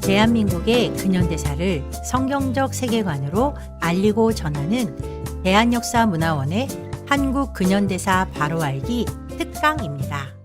대한민국의 근현대사를 성경적 세계관으로 알리고 전하는 대한역사문화원의 한국 근현대사 바로 알기 특강입니다.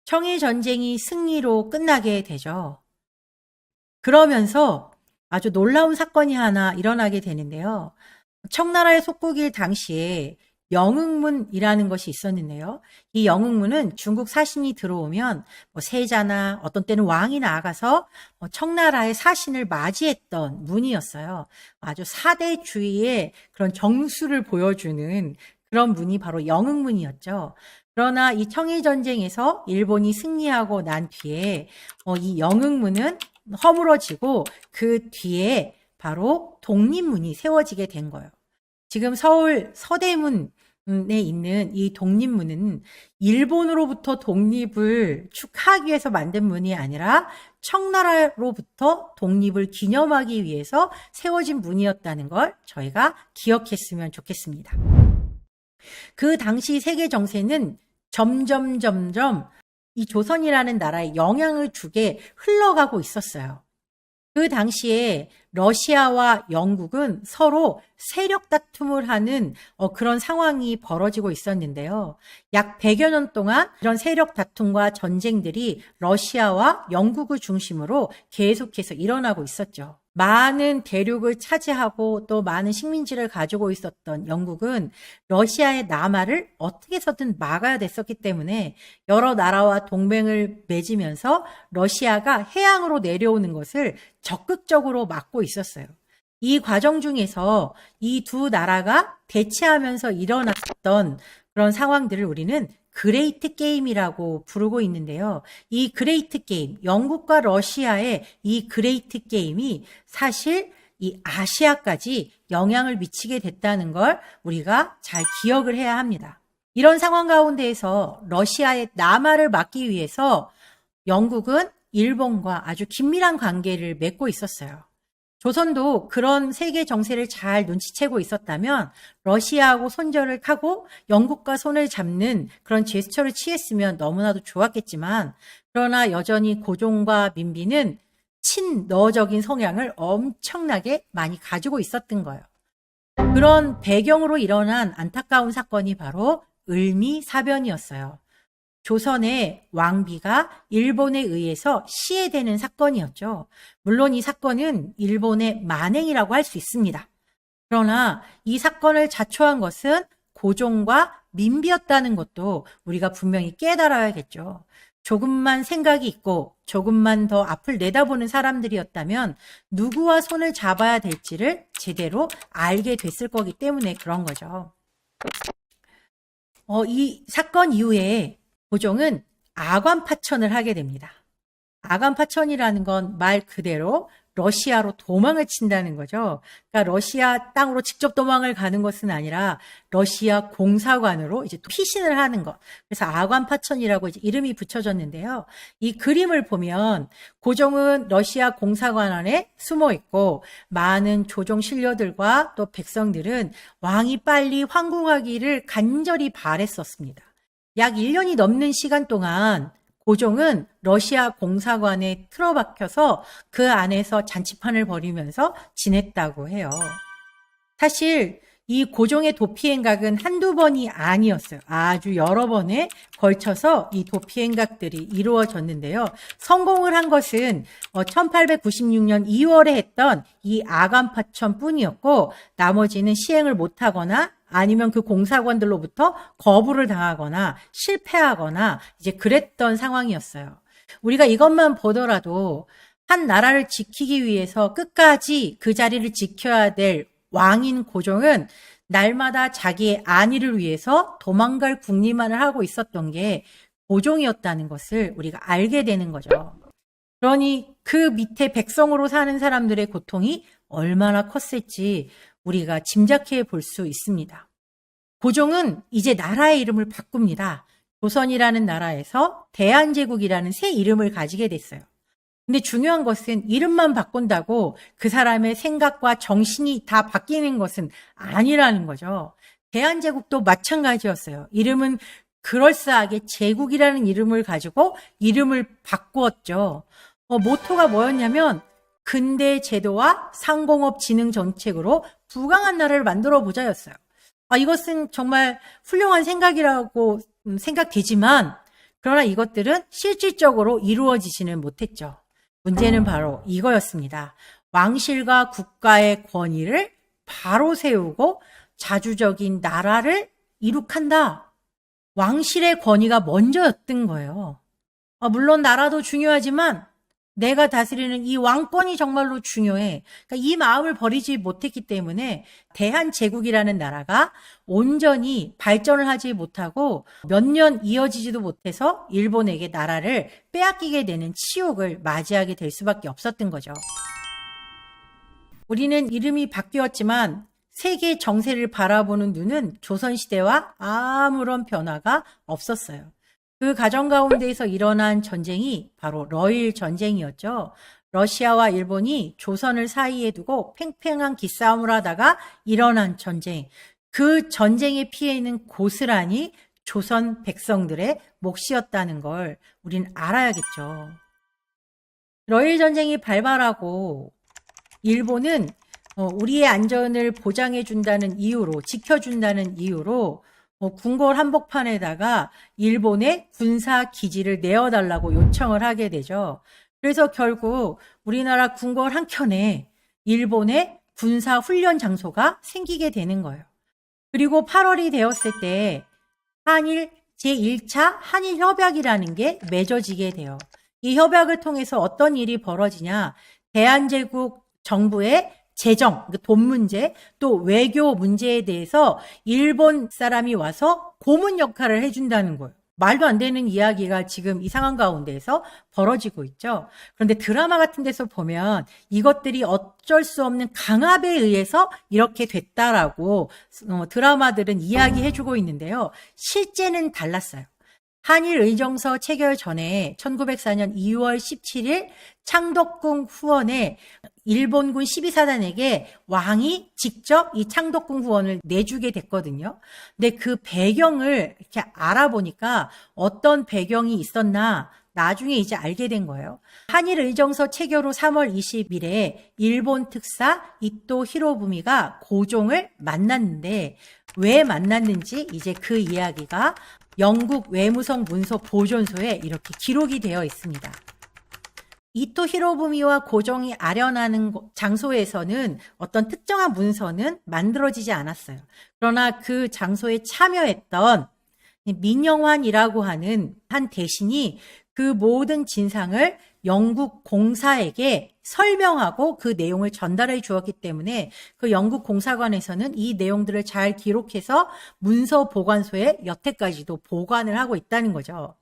청일전쟁이 승리로 끝나게 되죠. 그러면서 아주 놀라운 사건이 하나 일어나게 되는데요. 청나라의 속국일 당시에 영흥문이라는 것이 있었는데요. 이 영흥문은 중국 사신이 들어오면 세자나 어떤 때는 왕이 나아가서 청나라의 사신을 맞이했던 문이었어요. 아주 사대주의의 그런 정수를 보여주는 그런 문이 바로 영흥문이었죠. 그러나 이 청일전쟁에서 일본이 승리하고 난 뒤에 이 영흥문은 허물어지고 그 뒤에 바로 독립문이 세워지게 된 거예요. 지금 서울 서대문에 있는 이 독립문은 일본으로부터 독립을 축하하기 위해서 만든 문이 아니라 청나라로부터 독립을 기념하기 위해서 세워진 문이었다는 걸 저희가 기억했으면 좋겠습니다. 그 당시 세계 정세는 점점 이 조선이라는 나라에 영향을 주게 흘러가고 있었어요. 그 당시에 러시아와 영국은 서로 세력 다툼을 하는 그런 상황이 벌어지고 있었는데요. 약 100여 년 동안 이런 세력 다툼과 전쟁들이 러시아와 영국을 중심으로 계속해서 일어나고 있었죠. 많은 대륙을 차지하고 또 많은 식민지를 가지고 있었던 영국은 러시아의 남하를 어떻게 해서든 막아야 됐었기 때문에 여러 나라와 동맹을 맺으면서 러시아가 해양으로 내려오는 것을 적극적으로 막고 있었어요. 이 과정 중에서 이 두 나라가 대치하면서 일어났던 그런 상황들을 우리는 그레이트 게임이라고 부르고 있는데요. 이 그레이트 게임, 영국과 러시아의 이 그레이트 게임이 사실 이 아시아까지 영향을 미치게 됐다는 걸 우리가 잘 기억을 해야 합니다. 이런 상황 가운데에서 러시아의 남하를 막기 위해서 영국은 일본과 아주 긴밀한 관계를 맺고 있었어요. 조선도 그런 세계 정세를 잘 눈치채고 있었다면 러시아하고 손절을 하고 영국과 손을 잡는 그런 제스처를 취했으면 너무나도 좋았겠지만 그러나 여전히 고종과 민비는 친러적인 성향을 엄청나게 많이 가지고 있었던 거예요. 그런 배경으로 일어난 안타까운 사건이 바로 을미사변이었어요. 조선의 왕비가 일본에 의해서 시해되는 사건이었죠. 물론 이 사건은 일본의 만행이라고 할 수 있습니다. 그러나 이 사건을 자초한 것은 고종과 민비였다는 것도 우리가 분명히 깨달아야겠죠. 조금만 생각이 있고 조금만 더 앞을 내다보는 사람들이었다면 누구와 손을 잡아야 될지를 제대로 알게 됐을 거기 때문에 그런 거죠. 이 사건 이후에 고종은 아관파천을 하게 됩니다. 아관파천이라는 건 말 그대로 러시아로 도망을 친다는 거죠. 그러니까 러시아 땅으로 직접 도망을 가는 것은 아니라 러시아 공사관으로 이제 피신을 하는 것. 그래서 아관파천이라고 이제 이름이 붙여졌는데요. 이 그림을 보면 고종은 러시아 공사관 안에 숨어 있고 많은 조종 신료들과 또 백성들은 왕이 빨리 황궁하기를 간절히 바랬었습니다. 약 1년이 넘는 시간 동안 고종은 러시아 공사관에 틀어박혀서 그 안에서 잔치판을 벌이면서 지냈다고 해요. 사실 이 고종의 도피 행각은 한두 번이 아니었어요. 아주 여러 번에 걸쳐서 이 도피 행각들이 이루어졌는데요. 성공을 한 것은 1896년 2월에 했던 이 아관파천 뿐이었고 나머지는 시행을 못하거나 아니면 그 공사관들로부터 거부를 당하거나 실패하거나 이제 그랬던 상황이었어요. 우리가 이것만 보더라도 한 나라를 지키기 위해서 끝까지 그 자리를 지켜야 될 왕인 고종은 날마다 자기의 안위를 위해서 도망갈 궁리만을 하고 있었던 게 고종이었다는 것을 우리가 알게 되는 거죠. 그러니 그 밑에 백성으로 사는 사람들의 고통이 얼마나 컸을지 우리가 짐작해 볼 수 있습니다. 고종은 이제 나라의 이름을 바꿉니다. 조선이라는 나라에서 대한제국이라는 새 이름을 가지게 됐어요. 근데 중요한 것은 이름만 바꾼다고 그 사람의 생각과 정신이 다 바뀌는 것은 아니라는 거죠. 대한제국도 마찬가지였어요. 이름은 그럴싸하게 제국이라는 이름을 가지고 이름을 바꾸었죠. 모토가 뭐였냐면 근대 제도와 상공업 진흥 정책으로 부강한 나라를 만들어 보자였어요. 이것은 정말 훌륭한 생각이라고 생각되지만 그러나 이것들은 실질적으로 이루어지지는 못했죠. 문제는 바로 이거였습니다. 왕실과 국가의 권위를 바로 세우고 자주적인 나라를 이룩한다. 왕실의 권위가 먼저였던 거예요. 물론 나라도 중요하지만 내가 다스리는 이 왕권이 정말로 중요해. 그러니까 이 마음을 버리지 못했기 때문에 대한제국이라는 나라가 온전히 발전을 하지 못하고 몇 년 이어지지도 못해서 일본에게 나라를 빼앗기게 되는 치욕을 맞이하게 될 수밖에 없었던 거죠. 우리는 이름이 바뀌었지만 세계 정세를 바라보는 눈은 조선시대와 아무런 변화가 없었어요. 그 과정 가운데에서 일어난 전쟁이 바로 러일 전쟁이었죠. 러시아와 일본이 조선을 사이에 두고 팽팽한 기싸움을 하다가 일어난 전쟁. 그 전쟁의 피해는 고스란히 조선 백성들의 몫이었다는 걸 우린 알아야겠죠. 러일 전쟁이 발발하고 일본은 우리의 안전을 보장해준다는 이유로, 지켜준다는 이유로 궁궐 한복판에다가 일본의 군사 기지를 내어달라고 요청을 하게 되죠. 그래서 결국 우리나라 궁궐 한켠에 일본의 군사 훈련 장소가 생기게 되는 거예요. 그리고 8월이 되었을 때 한일 제1차 한일 협약이라는 게 맺어지게 돼요. 이 협약을 통해서 어떤 일이 벌어지냐? 대한제국 정부의 재정, 돈 문제, 또 외교 문제에 대해서 일본 사람이 와서 고문 역할을 해준다는 거예요. 말도 안 되는 이야기가 지금 이 상황 가운데에서 벌어지고 있죠. 그런데 드라마 같은 데서 보면 이것들이 어쩔 수 없는 강압에 의해서 이렇게 됐다라고 드라마들은 이야기해주고 있는데요. 실제는 달랐어요. 한일 의정서 체결 전에 1904년 2월 17일 창덕궁 후원에 일본군 12사단에게 왕이 직접 이 창덕궁 후원을 내주게 됐거든요. 근데 그 배경을 이렇게 알아보니까 어떤 배경이 있었나 나중에 이제 알게 된 거예요. 한일 의정서 체결 후 3월 20일에 일본 특사 이토 히로부미가 고종을 만났는데 왜 만났는지 이제 그 이야기가 영국 외무성 문서 보존소에 이렇게 기록이 되어 있습니다. 이토 히로부미와 고종이 아련하는 장소에서는 어떤 특정한 문서는 만들어지지 않았어요. 그러나 그 장소에 참여했던 민영환이라고 하는 한 대신이 그 모든 진상을 영국 공사에게 설명하고 그 내용을 전달해 주었기 때문에 그 영국 공사관에서는 이 내용들을 잘 기록해서 문서 보관소에 여태까지도 보관을 하고 있다는 거죠.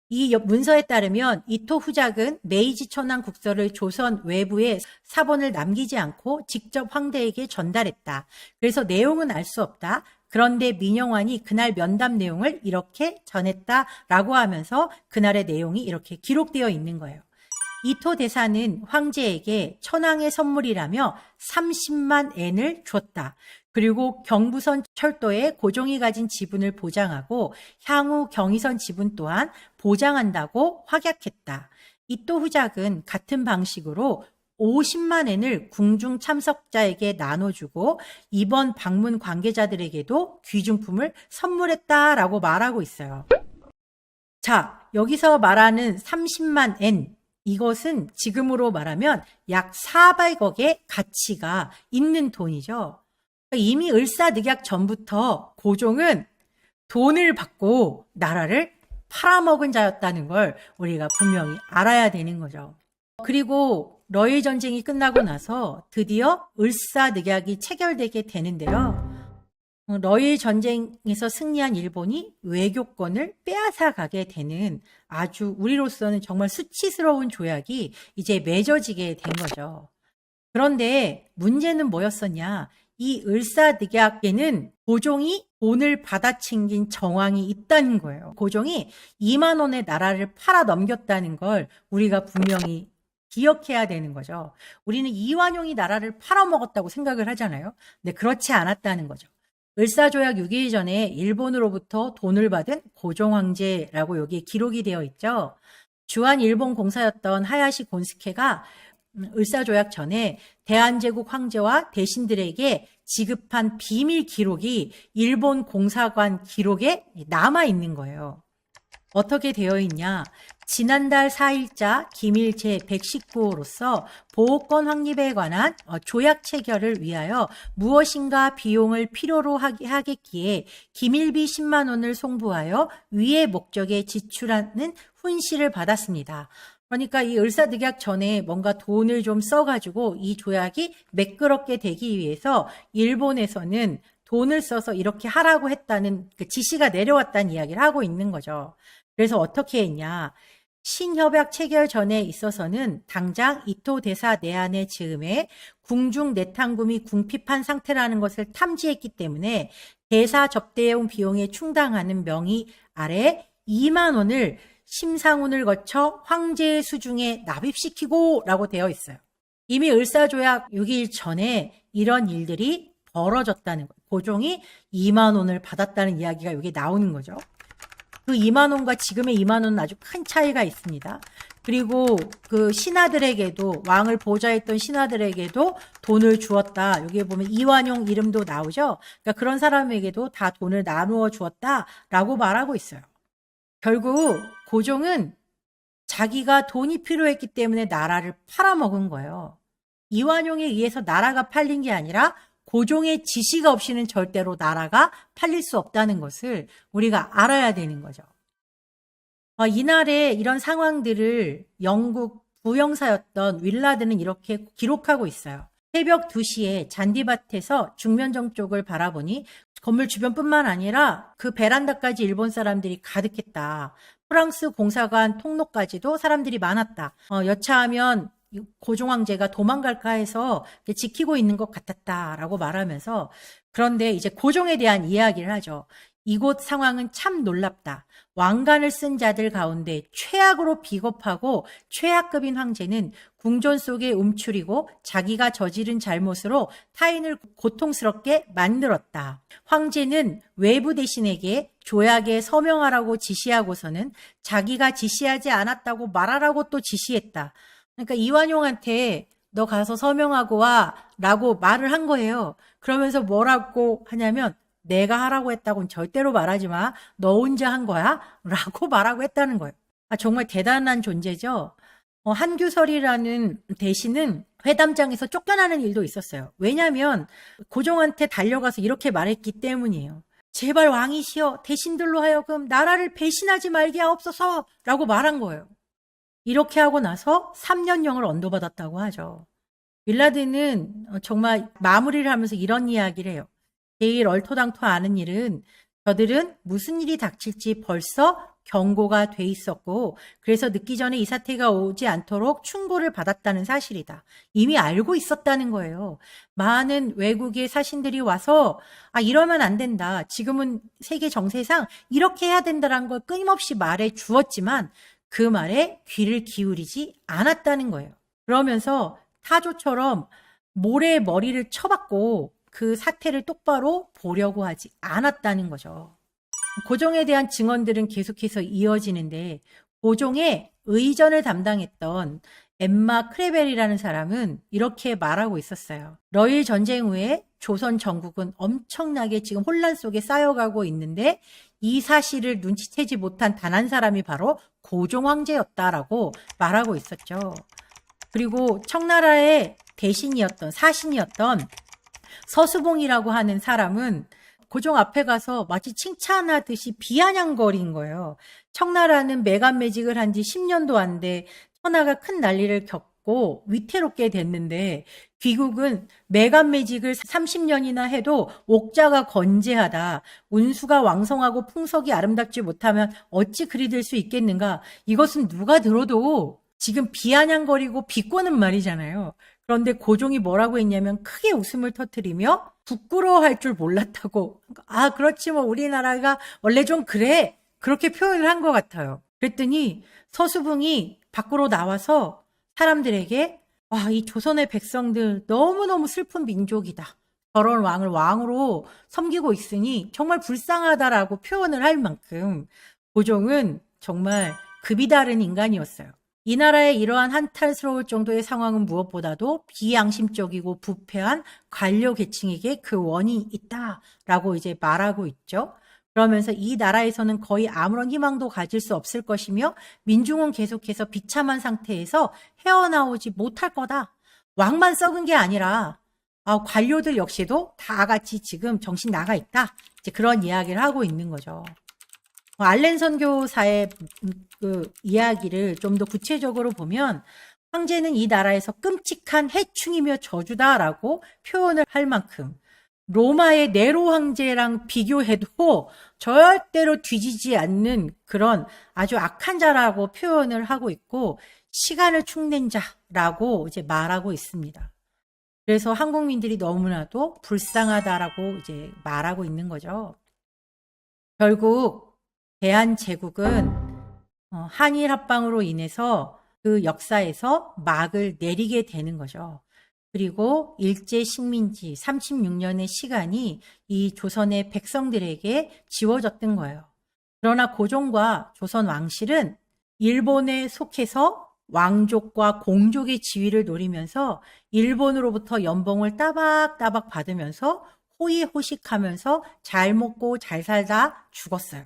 이 문서에 따르면 이토 후작은 메이지 천황 국서를 조선 외부에 사본을 남기지 않고 직접 황제에게 전달했다. 그래서 내용은 알 수 없다. 그런데 민영환이 그날 면담 내용을 이렇게 전했다라고 하면서 그날의 내용이 이렇게 기록되어 있는 거예요. 이토 대사는 황제에게 천황의 선물이라며 30만 엔을 줬다. 그리고 경부선 철도에 고종이 가진 지분을 보장하고 향후 경의선 지분 또한 보장한다고 확약했다. 이토 후작은 같은 방식으로 50만 엔을 궁중 참석자에게 나눠주고 이번 방문 관계자들에게도 귀중품을 선물했다라고 말하고 있어요. 자, 여기서 말하는 30만 엔, 이것은 지금으로 말하면 약 400억의 가치가 있는 돈이죠. 이미 을사늑약 전부터 고종은 돈을 받고 나라를 팔아먹은 자였다는 걸 우리가 분명히 알아야 되는 거죠. 그리고 러일 전쟁이 끝나고 나서 드디어 을사늑약이 체결되게 되는데요. 러일 전쟁에서 승리한 일본이 외교권을 빼앗아가게 되는 아주 우리로서는 정말 수치스러운 조약이 이제 맺어지게 된 거죠. 그런데 문제는 뭐였었냐? 이 을사늑약에는 고종이 돈을 받아챙긴 정황이 있다는 거예요. 고종이 2만 원의 나라를 팔아 넘겼다는 걸 우리가 분명히 기억해야 되는 거죠. 우리는 이완용이 나라를 팔아먹었다고 생각을 하잖아요. 근데 그렇지 않았다는 거죠. 을사조약 6일 전에 일본으로부터 돈을 받은 고종 황제라고 여기에 기록이 되어 있죠. 주한 일본 공사였던 하야시 곤스케가 을사조약 전에 대한제국 황제와 대신들에게 지급한 비밀 기록이 일본 공사관 기록에 남아 있는 거예요. 어떻게 되어 있냐? 지난달 4일자 기밀 제119호로서 보호권 확립에 관한 조약 체결을 위하여 무엇인가 비용을 필요로 하겠기에 기밀비 10만 원을 송부하여 위의 목적에 지출하는 훈시를 받았습니다. 그러니까 이 을사득약 전에 뭔가 돈을 좀 써가지고 이 조약이 매끄럽게 되기 위해서 일본에서는 돈을 써서 이렇게 하라고 했다는 그 지시가 내려왔다는 이야기를 하고 있는 거죠. 그래서 어떻게 했냐. 신협약 체결 전에 있어서는 당장 이토 대사 내한의 즈음에 궁중 내탕금이 궁핍한 상태라는 것을 탐지했기 때문에 대사 접대용 비용에 충당하는 명의 아래 2만 원을 심상훈을 거쳐 황제의 수중에 납입시키고 라고 되어 있어요. 이미 을사조약 6일 전에 이런 일들이 벌어졌다는 거예요. 고종이 2만 원을 받았다는 이야기가 여기 나오는 거죠. 그 2만 원과 지금의 2만 원은 아주 큰 차이가 있습니다. 그리고 그 신하들에게도 왕을 보좌했던 신하들에게도 돈을 주었다. 여기에 보면 이완용 이름도 나오죠. 그러니까 그런 사람에게도 다 돈을 나누어 주었다라고 말하고 있어요. 결국 고종은 자기가 돈이 필요했기 때문에 나라를 팔아먹은 거예요. 이완용에 의해서 나라가 팔린 게 아니라 고종의 지시가 없이는 절대로 나라가 팔릴 수 없다는 것을 우리가 알아야 되는 거죠. 이날에 이런 상황들을 영국 부영사였던 윌라드는 이렇게 기록하고 있어요. 새벽 2시에 잔디밭에서 중면정 쪽을 바라보니 건물 주변뿐만 아니라 그 베란다까지 일본 사람들이 가득했다. 프랑스 공사관 통로까지도 사람들이 많았다. 여차하면 고종 황제가 도망갈까 해서 지키고 있는 것 같았다라고 말하면서, 그런데 이제 고종에 대한 이야기를 하죠. 이곳 상황은 참 놀랍다. 왕관을 쓴 자들 가운데 최악으로 비겁하고 최악급인 황제는 궁전 속에 움츠리고 자기가 저지른 잘못으로 타인을 고통스럽게 만들었다. 황제는 외부 대신에게 조약에 서명하라고 지시하고서는 자기가 지시하지 않았다고 말하라고 또 지시했다. 그러니까 이완용한테 너 가서 서명하고 와 라고 말을 한 거예요. 그러면서 뭐라고 하냐면 내가 하라고 했다고는 절대로 말하지 마. 너 혼자 한 거야? 라고 말하고 했다는 거예요. 정말 대단한 존재죠. 한규설이라는 대신은 회담장에서 쫓겨나는 일도 있었어요. 왜냐하면 고종한테 달려가서 이렇게 말했기 때문이에요. 제발 왕이시여 대신들로 하여금 나라를 배신하지 말게 하옵소서 라고 말한 거예요. 이렇게 하고 나서 3년령을 언도받았다고 하죠. 윌라드는 정말 마무리를 하면서 이런 이야기를 해요. 제일 얼토당토 아는 일은 저들은 무슨 일이 닥칠지 벌써 경고가 돼 있었고 그래서 늦기 전에 이 사태가 오지 않도록 충고를 받았다는 사실이다. 이미 알고 있었다는 거예요. 많은 외국의 사신들이 와서 이러면 안 된다. 지금은 세계 정세상 이렇게 해야 된다는 걸 끊임없이 말해 주었지만 그 말에 귀를 기울이지 않았다는 거예요. 그러면서 타조처럼 모래에 머리를 쳐박고 그 사태를 똑바로 보려고 하지 않았다는 거죠. 고종에 대한 증언들은 계속해서 이어지는데 고종의 의전을 담당했던 엠마 크레벨이라는 사람은 이렇게 말하고 있었어요. 러일 전쟁 후에 조선 전국은 엄청나게 지금 혼란 속에 쌓여가고 있는데 이 사실을 눈치채지 못한 단 한 사람이 바로 고종 황제였다라고 말하고 있었죠. 그리고 청나라의 대신이었던 사신이었던 서수봉이라고 하는 사람은 고종 앞에 가서 마치 칭찬하듯이 비아냥거린 거예요. 청나라는 매간매직을 한 지 10년도 안 돼 천하가 큰 난리를 겪고 위태롭게 됐는데 귀국은 매간매직을 30년이나 해도 옥자가 건재하다. 운수가 왕성하고 풍속이 아름답지 못하면 어찌 그리 될 수 있겠는가. 이것은 누가 들어도 지금 비아냥거리고 비꼬는 말이잖아요. 그런데 고종이 뭐라고 했냐면 크게 웃음을 터뜨리며 부끄러워할 줄 몰랐다고. 그렇지 뭐 우리나라가 원래 좀 그래. 그렇게 표현을 한 것 같아요. 그랬더니 서수붕이 밖으로 나와서 사람들에게 이 조선의 백성들 너무너무 슬픈 민족이다. 저런 왕을 왕으로 섬기고 있으니 정말 불쌍하다라고 표현을 할 만큼 고종은 정말 급이 다른 인간이었어요. 이 나라의 이러한 한탄스러울 정도의 상황은 무엇보다도 비양심적이고 부패한 관료 계층에게 그 원인이 있다라고 이제 말하고 있죠. 그러면서 이 나라에서는 거의 아무런 희망도 가질 수 없을 것이며 민중은 계속해서 비참한 상태에서 헤어나오지 못할 거다. 왕만 썩은 게 아니라 관료들 역시도 다 같이 지금 정신 나가 있다. 이제 그런 이야기를 하고 있는 거죠. 알렌 선교사의 그 이야기를 좀 더 구체적으로 보면 황제는 이 나라에서 끔찍한 해충이며 저주다라고 표현을 할 만큼 로마의 네로 황제랑 비교해도 절대로 뒤지지 않는 그런 아주 악한 자라고 표현을 하고 있고 시간을 축낸 자라고 이제 말하고 있습니다. 그래서 한국민들이 너무나도 불쌍하다라고 이제 말하고 있는 거죠. 결국 대한제국은 한일 합방으로 인해서 그 역사에서 막을 내리게 되는 거죠. 그리고 일제 식민지 36년의 시간이 이 조선의 백성들에게 지워졌던 거예요. 그러나 고종과 조선 왕실은 일본에 속해서 왕족과 공족의 지위를 노리면서 일본으로부터 연봉을 따박따박 받으면서 호의호식하면서 잘 먹고 잘 살다 죽었어요.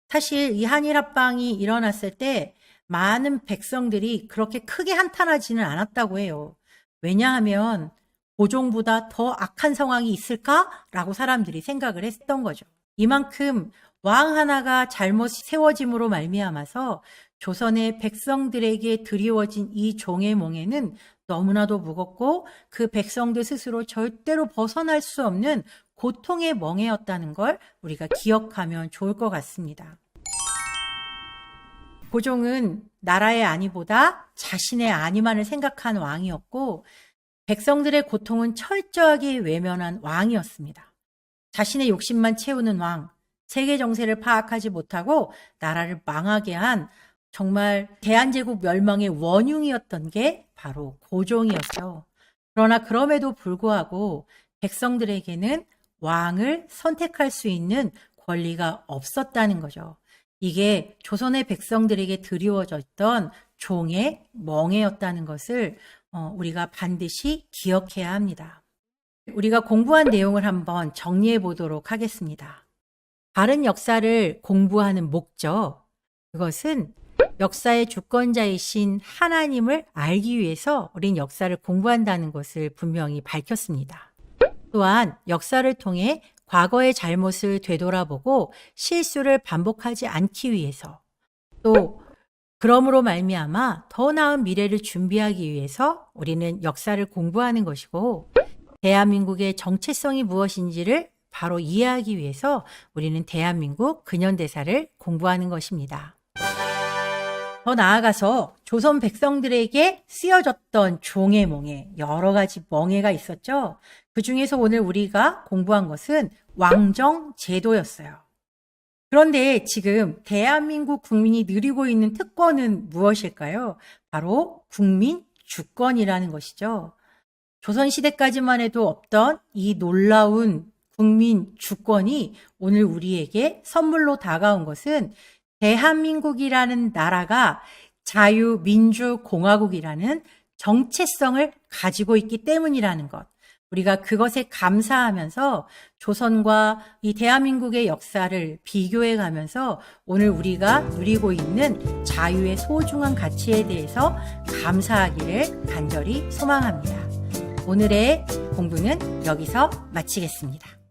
사실 이 한일 합방이 일어났을 때 많은 백성들이 그렇게 크게 한탄하지는 않았다고 해요. 왜냐하면 고종보다 더 악한 상황이 있을까라고 사람들이 생각을 했던 거죠. 이만큼 왕 하나가 잘못 세워짐으로 말미암아서 조선의 백성들에게 드리워진 이 종의 몽에는 너무나도 무겁고 그 백성들 스스로 절대로 벗어날 수 없는 고통의 멍에였다는 걸 우리가 기억하면 좋을 것 같습니다. 고종은 나라의 안위보다 자신의 안위만을 생각한 왕이었고 백성들의 고통은 철저하게 외면한 왕이었습니다. 자신의 욕심만 채우는 왕, 세계 정세를 파악하지 못하고 나라를 망하게 한 정말 대한제국 멸망의 원흉이었던 게 바로 고종이었죠. 그러나 그럼에도 불구하고 백성들에게는 왕을 선택할 수 있는 권리가 없었다는 거죠. 이게 조선의 백성들에게 드리워졌던 종의 멍에였다는 것을 우리가 반드시 기억해야 합니다. 우리가 공부한 내용을 한번 정리해 보도록 하겠습니다. 바른 역사를 공부하는 목적, 그것은 역사의 주권자이신 하나님을 알기 위해서 우린 역사를 공부한다는 것을 분명히 밝혔습니다. 또한 역사를 통해 과거의 잘못을 되돌아보고 실수를 반복하지 않기 위해서, 또 그러므로 말미암아 더 나은 미래를 준비하기 위해서 우리는 역사를 공부하는 것이고, 대한민국의 정체성이 무엇인지를 바로 이해하기 위해서 우리는 대한민국 근현대사를 공부하는 것입니다. 더 나아가서 조선 백성들에게 쓰여졌던 종의 멍에, 여러 가지 멍에가 있었죠. 그 중에서 오늘 우리가 공부한 것은 왕정 제도였어요. 그런데 지금 대한민국 국민이 누리고 있는 특권은 무엇일까요? 바로 국민 주권이라는 것이죠. 조선시대까지만 해도 없던 이 놀라운 국민 주권이 오늘 우리에게 선물로 다가온 것은 대한민국이라는 나라가 자유민주공화국이라는 정체성을 가지고 있기 때문이라는 것. 우리가 그것에 감사하면서 조선과 이 대한민국의 역사를 비교해 가면서 오늘 우리가 누리고 있는 자유의 소중한 가치에 대해서 감사하기를 간절히 소망합니다. 오늘의 공부는 여기서 마치겠습니다.